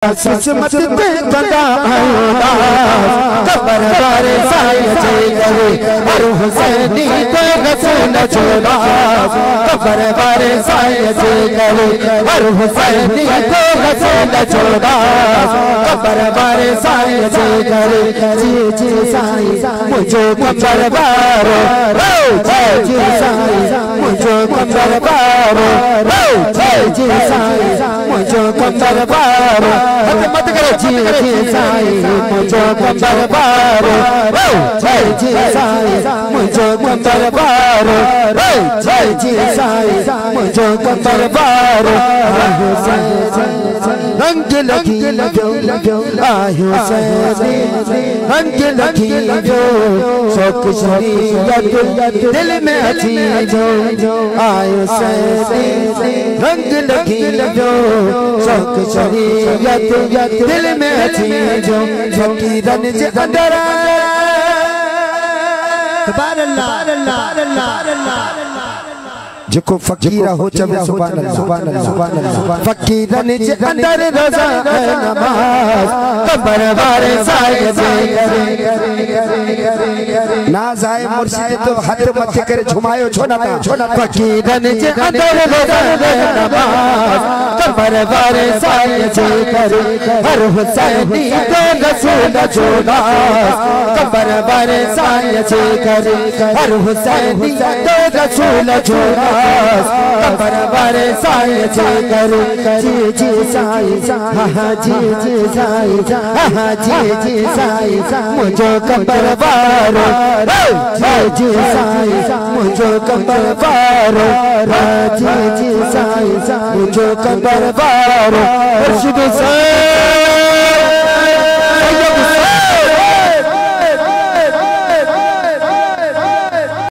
किस्मत ते बंदा कबर बारे साई करे और हुसैनी को रसूल छोड़ा कबर बारे साई करे और हुसैनी को रसूल छोड़ा कबर बारे साई करे जी जी साई मुझे कबर बारो जी जी साई मुझे कबर बारो जी जी साई मुझे कबर बारो मत करो जी जी साई मुझे कबर बारो जी जी साई मुझे कबर बारो जी जी साई मुझे कबर बारो रंग लगी जो आयो सैनी रंग लगी जो शौक शरीयत दिल में अची जो आयो सैनी रंग लगी जो शौक शरीयत दिल में अची जो फकीरन जे अंदर जो फकीर हो चवे सुभान अल्लाह सुभान अल्लाह सुभान अल्लाह फकीरन जे अंदर रोजा नमाज कबर बारे साई ना जाए मुर्शिद तो हाथ मथे करे झुमायो छोना फकीरन जे अंदर रोजा नमाज कबर बारे साई करे हर हुसैनी को रसूल छोड़ा कबर बारे साई करे हर हुसैनी को रसूल छोड़ा कबर बारे साई करे जी जी साई हा जी जी साई हा जी जी साई मुझे कबर बारो जी जी साई मुझे कबर बारो जी जी साई मुझे कबर बारो मुर्शिद से